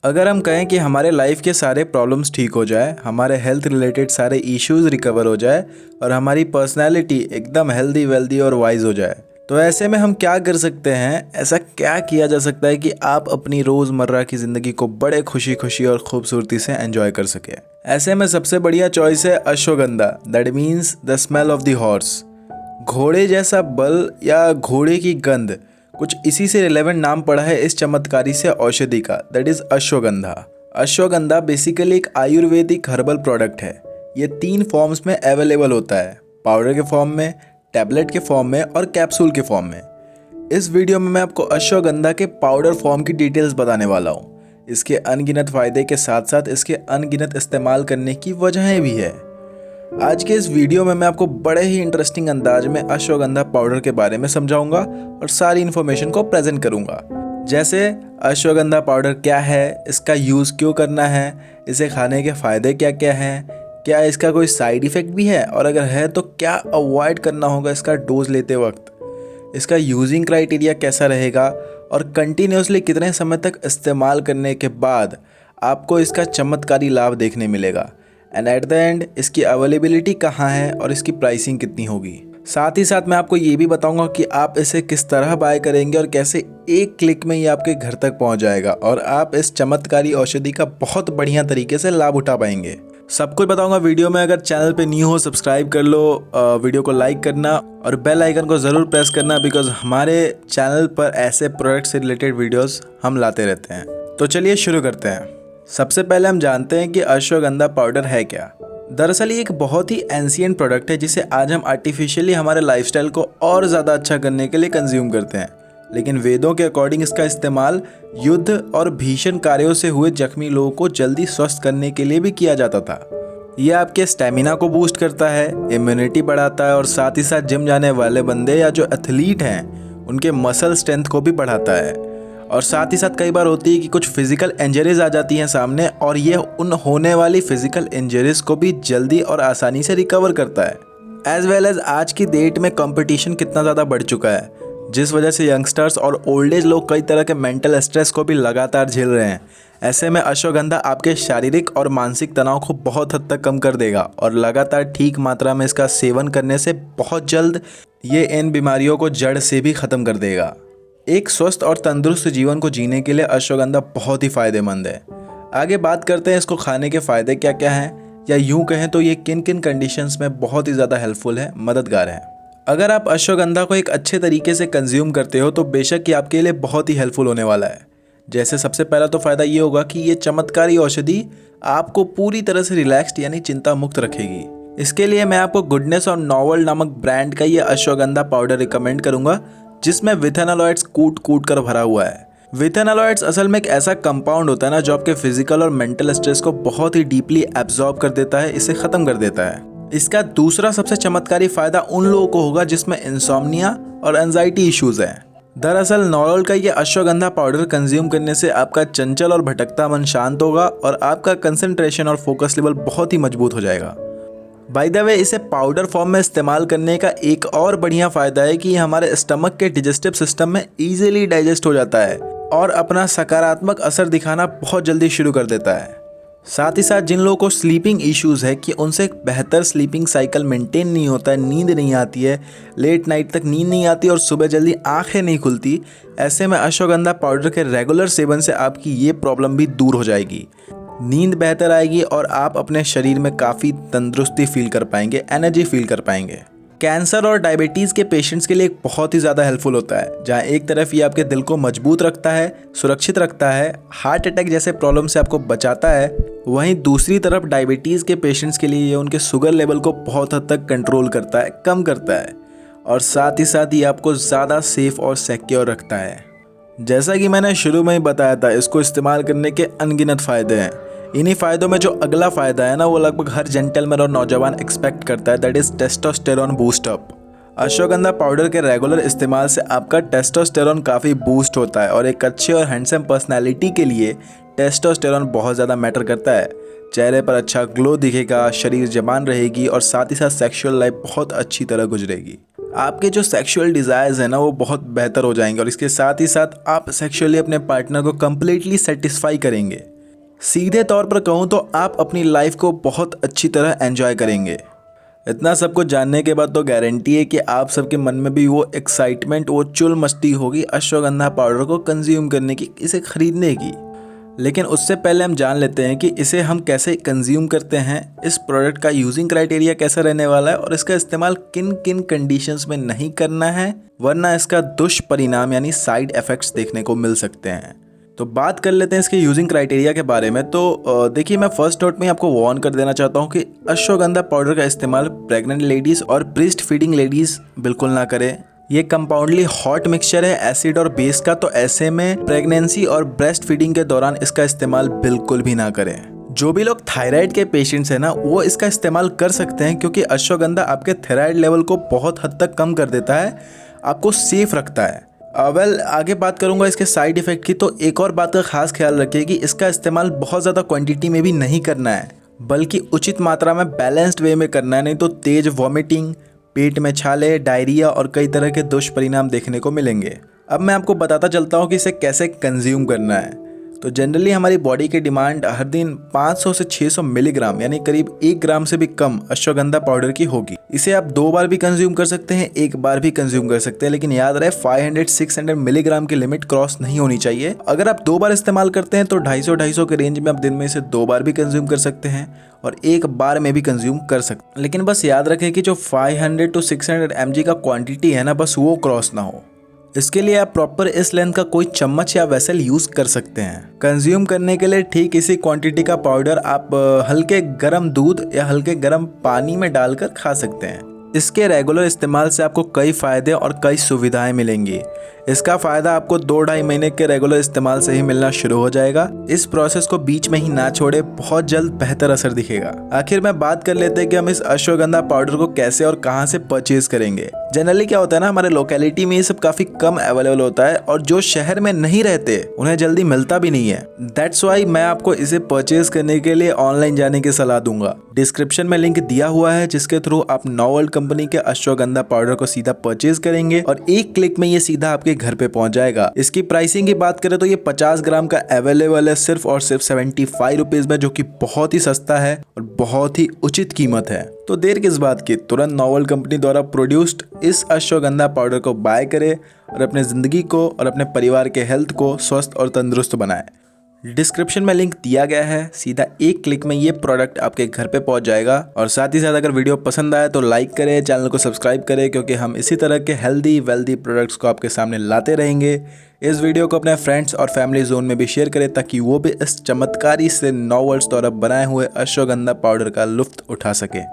अगर हम कहें कि हमारे लाइफ के सारे प्रॉब्लम्स ठीक हो जाए, हमारे हेल्थ रिलेटेड सारे इश्यूज रिकवर हो जाए और हमारी पर्सनैलिटी एकदम हेल्दी वेल्दी और वाइज हो जाए, तो ऐसे में हम क्या कर सकते हैं? ऐसा क्या किया जा सकता है कि आप अपनी रोज़मर्रा की ज़िंदगी को बड़े खुशी खुशी और खूबसूरती से एंजॉय कर सकें? ऐसे में सबसे बढ़िया चॉइस है ashwagandha, that means the smell of the horse. घोड़े जैसा बल या घोड़े की गंध, कुछ इसी से रिलेवेंट नाम पड़ा है इस चमत्कारी से औषधि का, that is ashwagandha. Ashwagandha basically एक आयुर्वेदिक हर्बल प्रोडक्ट है। ये 3 फॉर्म्स में अवेलेबल होता है, पाउडर के फॉर्म में, टैबलेट के फॉर्म में और कैप्सूल के फॉर्म में। इस वीडियो में मैं आपको अश्वगंधा के पाउडर फॉर्म की डिटेल्स बताने वाला हूँ। इसके अनगिनत फायदे के साथ साथ इसके अनगिनत इस्तेमाल करने की वजहें भी है। आज के इस वीडियो में मैं आपको बड़े ही इंटरेस्टिंग अंदाज में अश्वगंधा पाउडर के बारे में समझाऊंगा और सारी इन्फॉर्मेशन को प्रेजेंट करूंगा। जैसे अश्वगंधा पाउडर क्या है, इसका यूज़ क्यों करना है, इसे खाने के फ़ायदे क्या क्या हैं, क्या इसका कोई साइड इफ़ेक्ट भी है और अगर है तो क्या अवॉइड करना होगा इसका डोज लेते वक्त, इसका यूजिंग क्राइटेरिया कैसा रहेगा और कंटिन्यूसली कितने समय तक इस्तेमाल करने के बाद आपको इसका चमत्कारी लाभ देखने मिलेगा, एंड एट द एंड इसकी अवेलेबिलिटी कहाँ है और इसकी प्राइसिंग कितनी होगी। साथ ही साथ मैं आपको ये भी बताऊंगा कि आप इसे किस तरह बाय करेंगे और कैसे एक क्लिक में ये आपके घर तक पहुंच जाएगा और आप इस चमत्कारी औषधि का बहुत बढ़िया तरीके से लाभ उठा पाएंगे। सब कुछ बताऊंगा वीडियो में। अगर चैनल पे न्यू हो सब्सक्राइब कर लो, वीडियो को लाइक करना और बेल आइकन को ज़रूर प्रेस करना, बिकॉज हमारे चैनल पर ऐसे प्रोडक्ट से रिलेटेड वीडियोस हम लाते रहते हैं। तो चलिए शुरू करते हैं। सबसे पहले हम जानते हैं कि अश्वगंधा पाउडर है क्या। दरअसल ये एक बहुत ही एंशिएंट प्रोडक्ट है जिसे आज हम आर्टिफिशियली हमारे लाइफस्टाइल को और ज़्यादा अच्छा करने के लिए कंज्यूम करते हैं, लेकिन वेदों के अकॉर्डिंग इसका इस्तेमाल युद्ध और भीषण कार्यों से हुए जख्मी लोगों को जल्दी स्वस्थ करने के लिए भी किया जाता था। यह आपके स्टेमिना को बूस्ट करता है, इम्यूनिटी बढ़ाता है और साथ ही साथ जिम जाने वाले बंदे या जो एथलीट हैं उनके मसल स्ट्रेंथ को भी बढ़ाता है। और साथ ही साथ कई बार होती है कि कुछ फिजिकल इंजरीज आ जाती हैं सामने और ये उन होने वाली फिजिकल इंजरीज को भी जल्दी और आसानी से रिकवर करता है। एज वेल एज आज की डेट में कंपटीशन कितना ज़्यादा बढ़ चुका है, जिस वजह से यंगस्टर्स और ओल्ड एज लोग कई तरह के मेंटल स्ट्रेस को भी लगातार झेल रहे हैं। ऐसे में अश्वगंधा आपके शारीरिक और मानसिक तनाव को बहुत हद तक कम कर देगा और लगातार ठीक मात्रा में इसका सेवन करने से बहुत जल्द ये इन बीमारियों को जड़ से भी ख़त्म कर देगा। एक स्वस्थ और तंदुरुस्त जीवन को जीने के लिए अश्वगंधा बहुत ही फ़ायदेमंद है। आगे बात करते हैं इसको खाने के फ़ायदे क्या क्या हैं, या यूँ कहें तो ये किन किन कंडीशंस में बहुत ही ज़्यादा हेल्पफुल है, मददगार है। अगर आप अश्वगंधा को एक अच्छे तरीके से कंज्यूम करते हो तो बेशक ये आपके लिए बहुत ही हेल्पफुल होने वाला है। जैसे सबसे पहला तो फ़ायदा ये होगा कि ये चमत्कारी औषधि आपको पूरी तरह से रिलैक्स्ड यानी चिंता मुक्त रखेगी। इसके लिए मैं आपको गुडनेस और नॉवल नामक ब्रांड का ये अश्वगंधा पाउडर रिकमेंड करूँगा, जिसमें विथेनॉलॉइड्स कूट कूट कर भरा हुआ है। विथेनॉलॉइड्स असल में एक ऐसा कंपाउंड होता है ना जो आपके फिजिकल और मेंटल स्ट्रेस को बहुत ही डीपली एब्जॉर्ब कर देता है, इसे ख़त्म कर देता है। इसका दूसरा सबसे चमत्कारी फ़ायदा उन लोगों को होगा जिसमें इंसोम्निया और एंजाइटी इश्यूज़ हैं। दरअसल नॉरल का ये अश्वगंधा पाउडर कंज्यूम करने से आपका चंचल और भटकता मन शांत होगा और आपका कंसंट्रेशन और फोकस लेवल बहुत ही मजबूत हो जाएगा। बाय द वे, इसे पाउडर फॉर्म में इस्तेमाल करने का एक और बढ़िया फ़ायदा है कि ये हमारे स्टमक के डिजेस्टिव सिस्टम में ईजिली डाइजेस्ट हो जाता है और अपना सकारात्मक असर दिखाना बहुत जल्दी शुरू कर देता है। साथ ही साथ जिन लोगों को स्लीपिंग इश्यूज़ है कि उनसे एक बेहतर स्लीपिंग साइकिल मेंटेन नहीं होता है, नींद नहीं आती है, लेट नाइट तक नींद नहीं आती और सुबह जल्दी आंखें नहीं खुलती, ऐसे में अश्वगंधा पाउडर के रेगुलर सेवन से आपकी ये प्रॉब्लम भी दूर हो जाएगी। नींद बेहतर आएगी और आप अपने शरीर में काफ़ी तंदुरुस्ती फील कर पाएंगे, एनर्जी फील कर पाएंगे। कैंसर और डायबिटीज़ के पेशेंट्स के लिए एक बहुत ही ज़्यादा हेल्पफुल होता है, जहाँ एक तरफ ये आपके दिल को मजबूत रखता है, सुरक्षित रखता है, हार्ट अटैक जैसे प्रॉब्लम से आपको बचाता है, वहीं दूसरी तरफ डायबिटीज़ के पेशेंट्स के लिए ये उनके शुगर लेवल को बहुत हद तक कंट्रोल करता है, कम करता है और साथ ही साथ ये आपको ज़्यादा सेफ और सिक्योर रखता है। जैसा कि मैंने शुरू में ही बताया था, इसको इस्तेमाल करने के अनगिनत फ़ायदे हैं। इन्हीं फ़ायदों में जो अगला फ़ायदा है ना, वो लगभग हर जेंटलमैन और नौजवान एक्सपेक्ट करता है, that is testosterone boost up. Ashwagandha powder के रेगुलर इस्तेमाल से आपका टेस्टोस्टेरोन काफ़ी बूस्ट होता है और एक अच्छे और हैंडसम पर्सनैलिटी के लिए टेस्टोस्टेरोन बहुत ज़्यादा मैटर करता है। चेहरे पर अच्छा ग्लो दिखेगा, शरीर जवान रहेगी और साथ ही साथ सेक्सुअल लाइफ बहुत अच्छी तरह गुजरेगी। आपके जो सेक्सुअल डिज़ायर्स है ना वो बहुत बेहतर हो जाएंगे और इसके साथ ही साथ आप सेक्सुअली अपने पार्टनर को कम्प्लीटली सेटिस्फाई करेंगे। सीधे तौर पर कहूँ तो आप अपनी लाइफ को बहुत अच्छी तरह एंजॉय करेंगे। इतना सब कुछ जानने के बाद तो गारंटी है कि आप सबके मन में भी वो एक्साइटमेंट, वो चुल मस्ती होगी अश्वगंधा पाउडर को कंज्यूम करने की, इसे खरीदने की। लेकिन उससे पहले हम जान लेते हैं कि इसे हम कैसे कंज्यूम करते हैं, इस प्रोडक्ट का यूजिंग क्राइटेरिया कैसा रहने वाला है और इसका इस्तेमाल किन किन कंडीशंस में नहीं करना है, वरना इसका दुष्परिणाम यानी साइड इफ़ेक्ट्स देखने को मिल सकते हैं। तो बात कर लेते हैं इसके यूजिंग क्राइटेरिया के बारे में। तो देखिए, मैं फर्स्ट नोट में आपको वार्न कर देना चाहता हूँ कि अश्वगंधा पाउडर का इस्तेमाल प्रेग्नेंट लेडीज़ और ब्रेस्ट फीडिंग लेडीज़ बिल्कुल ना करें। ये कंपाउंडली हॉट मिक्सचर है एसिड और बेस का, तो ऐसे में प्रेगनेंसी और ब्रेस्ट फीडिंग के दौरान इसका इस्तेमाल बिल्कुल भी ना करें। जो भी लोग थायराइड के पेशेंट्स हैं ना, वो इसका इस्तेमाल कर सकते हैं क्योंकि अश्वगंधा आपके थायराइड लेवल को बहुत हद तक कम कर देता है, आपको सेफ रखता है। आगे बात करूंगा इसके साइड इफ़ेक्ट की। तो एक और बात का खास ख्याल रखिए कि इसका इस्तेमाल बहुत ज़्यादा क्वांटिटी में भी नहीं करना है, बल्कि उचित मात्रा में बैलेंस्ड वे में करना है, नहीं तो तेज वॉमिटिंग, पेट में छाले, डायरिया और कई तरह के दुष्परिणाम देखने को मिलेंगे। अब मैं आपको बताता चलता हूँ कि इसे कैसे कंज्यूम करना है। तो जनरली हमारी बॉडी की डिमांड हर दिन 500 से 600 मिलीग्राम यानी करीब 1 ग्राम से भी कम अश्वगंधा पाउडर की होगी। इसे आप 2 बार भी कंज्यूम कर सकते हैं, 1 बार भी कंज्यूम कर सकते हैं, लेकिन याद रहे 500-600 मिलीग्राम की लिमिट क्रॉस नहीं होनी चाहिए। अगर आप 2 बार इस्तेमाल करते हैं तो 250 के रेंज में आप दिन में इसे 2 बार भी कंज्यूम कर सकते हैं और 1 बार में भी कंज्यूम कर सकते हैं। लेकिन बस याद रखें कि जो 500 से 600 mg का क्वांटिटी है ना, बस वो क्रॉस ना हो। इसके लिए आप प्रॉपर इस लेंथ का कोई चम्मच या वेसल यूज कर सकते हैं। कंज्यूम करने के लिए ठीक इसी क्वांटिटी का पाउडर आप हल्के गर्म दूध या हल्के गर्म पानी में डालकर खा सकते हैं। इसके रेगुलर इस्तेमाल से आपको कई फ़ायदे और कई सुविधाएं मिलेंगी। इसका फ़ायदा आपको 2-2.5 महीने के रेगुलर इस्तेमाल से ही मिलना शुरू हो जाएगा। इस प्रोसेस को बीच में ही ना छोड़े, बहुत जल्द बेहतर असर दिखेगा। आखिर में बात कर लेते हैं कि हम इस अश्वगंधा पाउडर को कैसे और कहां से परचेज करेंगे। जनरली क्या होता है ना, हमारे लोकेलिटी में ये सब काफ़ी कम अवेलेबल होता है और जो शहर में नहीं रहते उन्हें जल्दी मिलता भी नहीं है। दैट्स वाई मैं आपको इसे परचेज करने के लिए ऑनलाइन जाने की सलाह दूंगा। डिस्क्रिप्शन में लिंक दिया हुआ है जिसके थ्रू आप नोवेल कंपनी के अश्वगंधा पाउडर को सीधा परचेज करेंगे और 1 क्लिक में ये सीधा आपके घर पे पहुंच जाएगा। इसकी प्राइसिंग की बात करें तो ये 50 ग्राम का अवेलेबल है सिर्फ और सिर्फ 75 रुपीज में, जो कि बहुत ही सस्ता है और बहुत ही उचित कीमत है। तो देर किस बात की, तुरंत नोवेल कंपनी द्वारा प्रोड्यूस्ड इस अश्वगंधा पाउडर को बाय करें और अपने जिंदगी को और अपने परिवार के हेल्थ को स्वस्थ और तंदुरुस्त बनाएं। डिस्क्रिप्शन में लिंक दिया गया है, सीधा 1 क्लिक में ये प्रोडक्ट आपके घर पे पहुंच जाएगा। और साथ ही साथ अगर वीडियो पसंद आए तो लाइक करें, चैनल को सब्सक्राइब करें, क्योंकि हम इसी तरह के हेल्दी वेल्दी प्रोडक्ट्स को आपके सामने लाते रहेंगे। इस वीडियो को अपने फ्रेंड्स और फैमिली जोन में भी शेयर करें ताकि वो भी इस चमत्कारी से नोवेल्स द्वारा बनाए हुए अश्वगंधा पाउडर का लुत्फ उठा सके।